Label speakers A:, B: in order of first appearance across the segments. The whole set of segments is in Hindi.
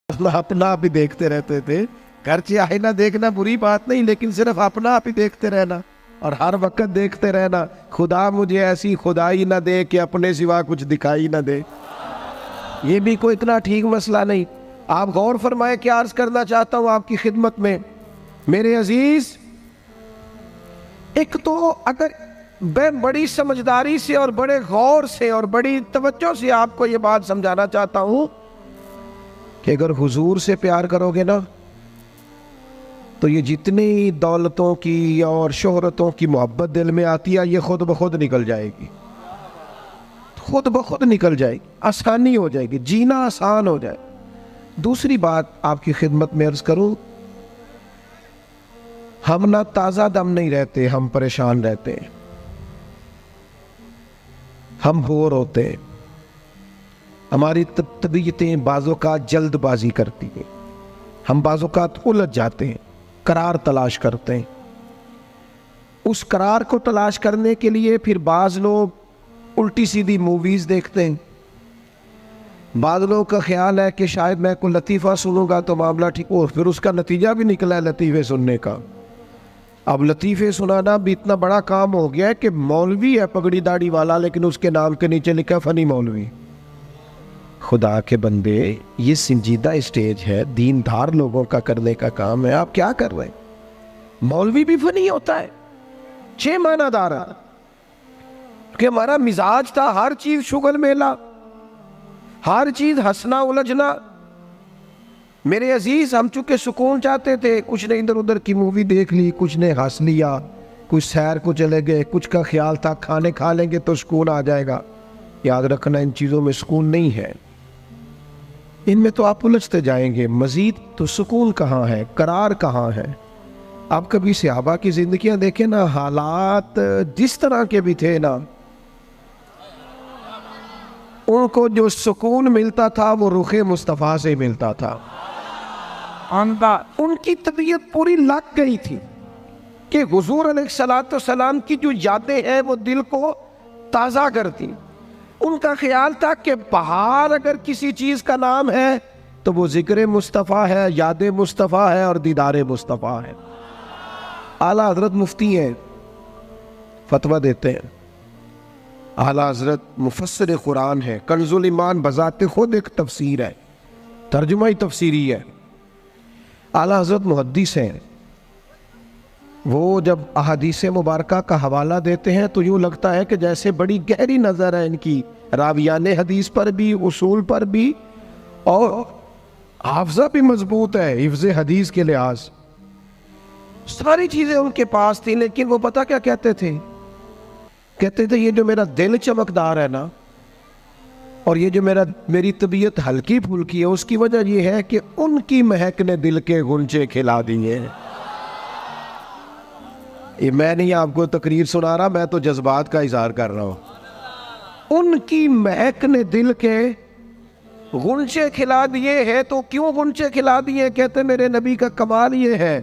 A: अपना आप ही देखते रहते थे। घर से आईना देखना बुरी बात नहीं, लेकिन सिर्फ अपना आप ही देखते रहना और हर वक्त देखते रहना, खुदा मुझे ऐसी खुदाई ना दे कि अपने सिवा कुछ दिखाई ना दे। ये भी कोई इतना ठीक मसला नहीं। आप गौर फरमाए, क्या अर्ज करना चाहता हूं आपकी खिदमत में मेरे अजीज। एक तो अगर मैं बड़ी समझदारी से और बड़े गौर से और बड़ी तवज्जो से आपको ये बात समझाना चाहता हूं कि अगर हुजूर से प्यार करोगे ना, तो ये जितनी दौलतों की और शोहरतों की मोहब्बत दिल में आती है, ये खुद ब खुद निकल जाएगी, खुद ब खुद निकल जाएगी, आसानी हो जाएगी, जीना आसान हो जाए। दूसरी बात आपकी खिदमत में अर्ज करूं, हम ना ताज़ा दम नहीं रहते, हम परेशान रहते हैं, हम बोर होते हैं, हमारी तबीयतें बाज़ोकात जल्दबाजी करती हैं, हम बाज़ोकात उलझ जाते हैं, करार तलाश करते हैं। उस करार को तलाश करने के लिए फिर बाज़ लोग उल्टी सीधी मूवीज़ देखते हैं। बाज़ लोगों का ख्याल है कि शायद मैं कोई लतीफ़ा सुनूंगा तो मामला ठीक हो, फिर उसका नतीजा भी निकला है लतीफ़े सुनने का। अब लतीफ़े सुनाना भी इतना बड़ा काम हो गया है कि मौलवी है पगड़ी दाढ़ी वाला, लेकिन उसके नाम के नीचे लिखा है फ़नी मौलवी। खुदा के बंदे, ये संजीदा स्टेज है, दीनदार लोगों का करने का काम है, आप क्या कर रहे हैं? मौलवी भी फनी होता है, 6 मानादार है कि हमारा मिजाज था हर चीज शुगल मेला, हर चीज हंसना उलझना। मेरे अजीज, हम चूंकि सुकून चाहते थे, कुछ ने इधर उधर की मूवी देख ली, कुछ ने हंस लिया, कुछ सैर को चले गए, कुछ का ख्याल था खाने खा लेंगे तो सुकून आ जाएगा। याद रखना, इन चीज़ों में सुकून नहीं है, इनमें तो आप उलझते जाएंगे। मजीद तो सुकून कहाँ है, करार कहाँ है? आप कभी सहाबा की जिंदगियां देखें ना, हालात जिस तरह के भी थे ना, उनको जो सुकून मिलता था वो रुखे मुस्तफ़ा से मिलता था। उनकी तबीयत पूरी लग गई थी कि हुजूर अलैहिस्सलाम की जो यादें हैं वो दिल को ताज़ा करती। उनका ख्याल था कि बाहर अगर किसी चीज़ का नाम है तो वो जिक्र मुस्तफ़ा है, याद मुस्तफ़ा है और दीदार मुस्तफ़ा है। आला हजरत मुफ्ती हैं, फतवा देते हैं। आला हजरत मुफस्सिर कुरान है, कंजुल ईमान बजाते खुद एक तफसीर है, तर्जुमा ही तफसीरी है। आला हजरत मुहद्दिस हैं, वो जब अहादीस मुबारका का हवाला देते हैं तो यूँ लगता है कि जैसे बड़ी गहरी नज़र है इनकी, रावियाने हदीस पर भी, उसूल पर भी, और हाफजा भी मजबूत है हिफ्ज़े हदीस के लिहाज। सारी चीज़ें उनके पास थी, लेकिन वो पता क्या कहते थे? कहते थे ये जो मेरा दिल चमकदार है ना, और ये जो मेरी तबीयत हल्की फुल्की है, उसकी वजह यह है कि उनकी महक ने दिल के गुंचे खिला दिए। ये मैं नहीं आपको तकरीर सुना रहा, मैं तो जज्बात का इजहार कर रहा हूं। उनकी महक ने दिल के गुंचे खिला दिए हैं। तो क्यों गुंचे खिला दिए? कहते मेरे नबी का कमाल ये है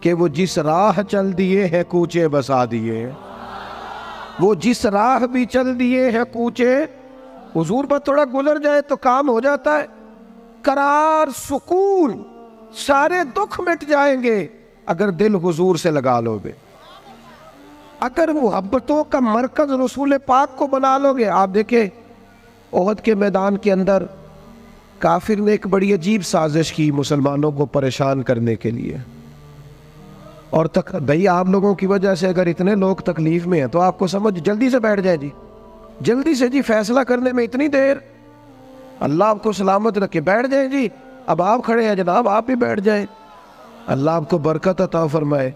A: कि वो जिस राह चल दिए हैं कूचे बसा दिए। वो जिस राह भी चल दिए हैं कूचे, हुजूर पर थोड़ा गुजर जाए तो काम हो जाता है। करार, सुकून, सारे दुख मिट जाएंगे अगर दिल हुजूर से लगा लोगे। अगर मुहब्बतों का मरकज रसूल पाक को बना लोगे। आप देखें, ओहद के मैदान के अंदर काफिर ने एक बड़ी अजीब साजिश की मुसलमानों को परेशान करने के लिए। और भाई, आप लोगों की वजह से अगर इतने लोग तकलीफ में हैं तो आपको समझ जल्दी से बैठ जाए जी, जल्दी से जी, फैसला करने में इतनी देर, अल्लाह आपको सलामत रखे, बैठ जाए जी। अब आप खड़े हैं जनाब, आप भी बैठ जाए, अल्लाह आपको बरकत अता फरमाए।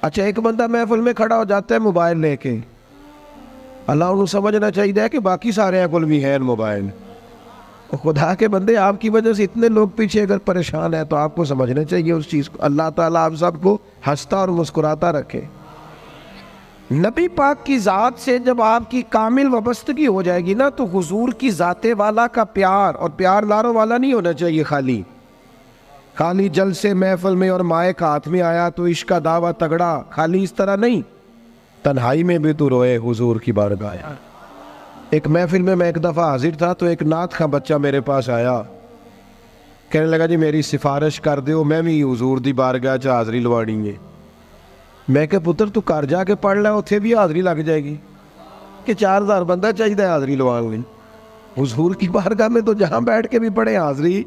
A: अच्छा, एक बंदा महफिल में खड़ा हो जाता है मोबाइल लेके, अल्लाह उन्हें समझना चाहिए कि बाकी सारे कुल भी है मोबाइल। खुदा के बंदे, आपकी वजह से इतने लोग पीछे अगर परेशान है तो आपको समझना चाहिए उस चीज़ को। अल्लाह ताला आप सबको हंसता और मुस्कुराता रखे। नबी पाक की ज़ात से जब आपकी कामिल वाबस्तगी हो जाएगी ना, तो हुजूर की ज़ाते वाला का प्यार, और प्यार लारों वाला नहीं होना चाहिए, खाली जल से महफिल में और माए का हाथ में आया तो इश्क का दावा तगड़ा, खाली इस तरह नहीं। तन्हाई में भी तू रोए हुजूर की बारगाह। एक महफिल में मैं एक दफ़ा हाजिर था तो एक नात का बच्चा मेरे पास आया कहने लगा जी मेरी सिफारिश कर दो, मैं भी हुजूर दी बारगाह च हाज़री लवानी है। मैं क्या पुत्र तू घर जाके पढ़ लै, उत्थे भी हाज़री लग जाएगी कि 4000 बंदा चाहिए हाज़री लवाने लई। हुजूर की बारगाह में तो जहाँ बैठ के भी पढ़े हाज़री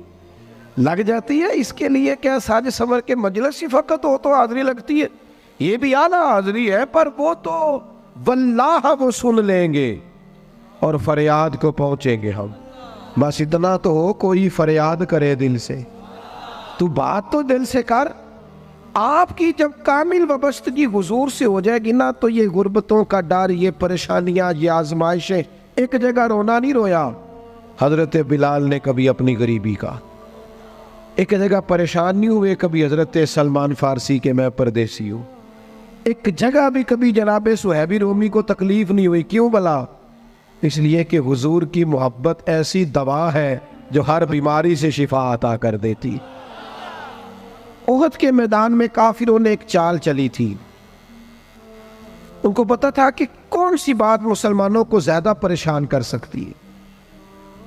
A: लग जाती है। इसके लिए क्या साज संवर के मजलिस ही फ़कत हो तो हाज़री लगती है? ये भी आला हाज़री है, पर वो तो वल्लाह वो सुन लेंगे और फरियाद को पहुँचेंगे हम। बस इतना तो हो, कोई फरियाद करे दिल से, तू बात तो दिल से कर। आपकी जब कामिल वाबस्तगी हुजूर से हो जाएगी ना, तो ये गुर्बतों का डर, ये परेशानियां, ये आजमाइशें, एक जगह रोना नहीं रोया हजरत बिलाल ने कभी अपनी गरीबी का, एक जगह परेशान नहीं हुए कभी हजरत सलमान फारसी के मैं परदेसी हूँ, एक जगह भी कभी जनाब सुहैबी रोमी को तकलीफ नहीं हुई। क्यों भला? इसलिए कि हुजूर की मोहब्बत ऐसी दवा है जो हर बीमारी से शिफा अता कर देती। उहद के मैदान में काफिरों ने एक चाल चली थी। उनको पता था कि कौन सी बात मुसलमानों को ज्यादा परेशान कर सकती है।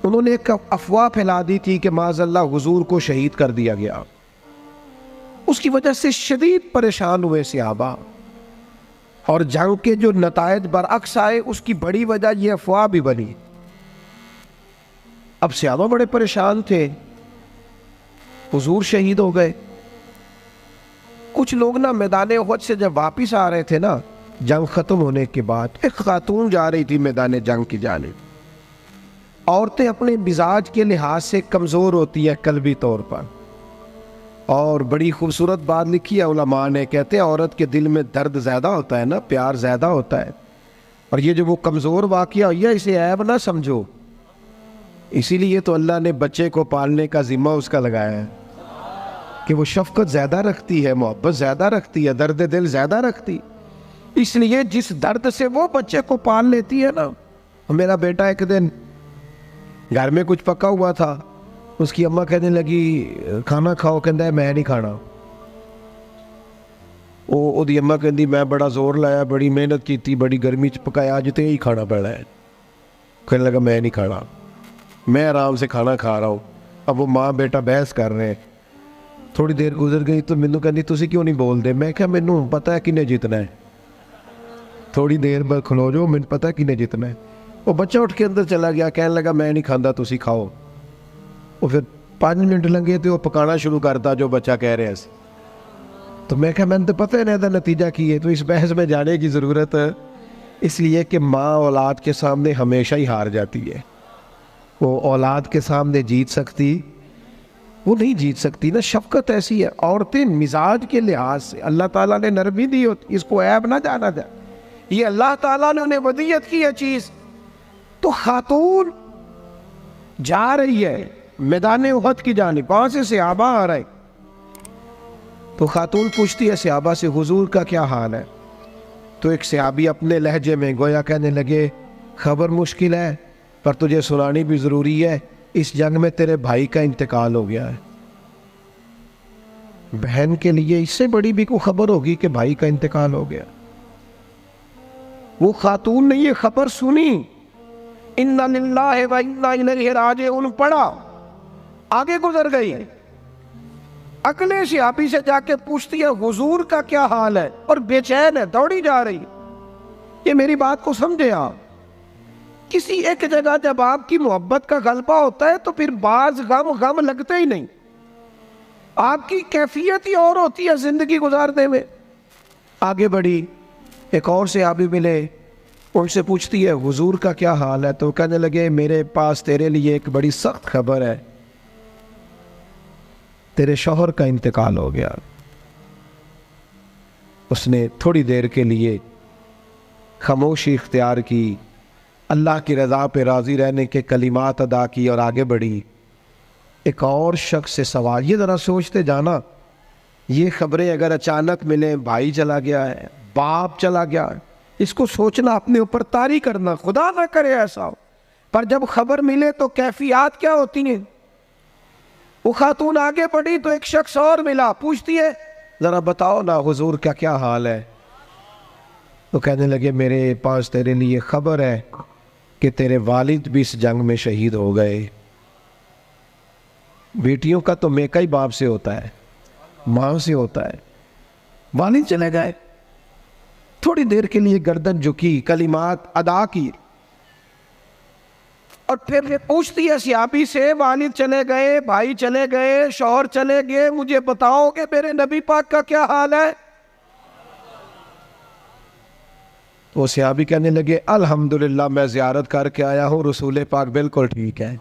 A: उन्होंने एक अफवाह फैला दी थी कि माज़अल्लाह हुजूर को शहीद कर दिया गया। उसकी वजह से शदीद परेशान हुए सहाबा, और जंग के जो नतायज बरअक्स आए उसकी बड़ी वजह यह अफवाह भी बनी। अब सहाबा बड़े परेशान थे, हुजूर शहीद हो गए। कुछ लोग ना मैदान उहद से जब वापिस आ रहे थे ना, जंग खत्म होने के बाद, एक खातून जा रही थी मैदान जंग की जानिब। औरतें अपने मिजाज के लिहाज से कमज़ोर होती है कल्बी तौर पर, और बड़ी खूबसूरत बात लिखी है उलमा ने, कहते हैं औरत के दिल में दर्द ज़्यादा होता है ना, प्यार ज़्यादा होता है, और ये जो वो कमज़ोर वाक़या हुआ इसे ऐब ना समझो। इसीलिए तो अल्लाह ने बच्चे को पालने का ज़िम्मा उसका लगाया है कि वो शफ़क़त ज़्यादा रखती है, मोहब्बत ज़्यादा रखती है, दर्द दिल ज़्यादा रखती। इसलिए जिस दर्द से वो बच्चे को पाल लेती है ना। मेरा बेटा एक दिन घर में कुछ पका हुआ था, उसकी अम्मा कहने लगी खाना खाओ, कहता है मैं नहीं खाना। ओदी अम्मा कहती मैं बड़ा जोर लाया, बड़ी मेहनत की, बड़ी गर्मी च पकाया, अज तो यही खाना पैना है। कहने लगा मैं नहीं खाना, मैं आराम से खाना खा रहा हूँ। अब वो माँ बेटा बहस कर रहे हैं। थोड़ी देर गुजर गई तो मैनू कहती तुसी क्यों नहीं बोलते? मैं क्या मैनू पता है किन्ने जितना है, थोड़ी देर बाद खलो जाओ, मैनू पता है किन्ने जितना है। वो बच्चा उठ के अंदर चला गया, कहने लगा मैं नहीं खाता, तुसी खाओ। वो फिर 5 मिनट लगे तो वो पकाना शुरू करता जो बच्चा कह रहे हैं। तो मैं क्या मैंने तो पता है ना नतीजा की है, तो इस बहस में जाने की ज़रूरत है। इसलिए कि माँ औलाद के सामने हमेशा ही हार जाती है। वो औलाद के सामने जीत सकती, वो नहीं जीत सकती ना। शफकत ऐसी है। औरतें मिजाज के लिहाज से अल्लाह ताला ने नरमी दी होती, इसको ऐब ना जाना जाए, ये अल्लाह ताला ने उन्हें वदियत की है चीज़। तो खातून जा रही है मैदान उहद की जानिब, वहां से सहाबा आ रहे। तो खातून पूछती है सहाबा से हुजूर का क्या हाल है? तो एक सहाबी अपने लहजे में गोया कहने लगे खबर मुश्किल है, पर तुझे सुनानी भी ज़रूरी है। इस जंग में तेरे भाई का इंतकाल हो गया है। बहन के लिए इससे बड़ी भी कोई खबर होगी कि भाई का इंतकाल हो गया? वो खातून ने ये खबर सुनी, इन्ना लिल्लाहि व इन्ना इलैहि राजिऊन पढ़ा, आगे गुजर गई। अगले सहाबी से जाके पूछती है हुजूर का क्या हाल है, और बेचैन है, दौड़ी जा रही। ये मेरी बात को समझे आप। किसी एक जगह जब आपकी मोहब्बत का गलबा होता है तो फिर बाज गम लगते ही नहीं। आपकी कैफियत ही और होती है जिंदगी गुजारने में। आगे बढ़ी, एक और से आबी मिले, उनसे पूछती है हुजूर का क्या हाल है? तो कहने लगे मेरे पास तेरे लिए एक बड़ी सख्त खबर है, तेरे शौहर का इंतकाल हो गया। उसने थोड़ी देर के लिए खामोशी इख्तियार की, अल्लाह की रज़ा पे राज़ी रहने के कलिमात अदा की और आगे बढ़ी। एक और शख्स से सवाल, ये ज़रा सोचते जाना, ये खबरें अगर अचानक मिले, भाई चला गया है, बाप चला गया है, इसको सोचना, अपने ऊपर तारी करना, खुदा ना करे ऐसा हो। पर जब खबर मिले तो कैफियत क्या होती है। वो खातून आगे बढ़ी तो एक शख्स और मिला, पूछती है ज़रा बताओ ना हुजूर का क्या हाल है? तो कहने लगे मेरे पास तेरे लिए खबर है कि तेरे वालिद भी इस जंग में शहीद हो गए। बेटियों का तो मेका ही बाप से होता है, माँ से होता है। वालिद चले गए, थोड़ी देर के लिए गर्दन झुकी, कलिमात अदा की, और फिर पूछती है सियाबी से, वालिद चले गए, भाई चले गए, शौहर चले गए, मुझे बताओ कि मेरे नबी पाक का क्या हाल है। तो सियाबी कहने लगे, अल्हम्दुलिल्लाह मैं ज़ियारत करके आया हूँ, रसूल पाक बिल्कुल ठीक है।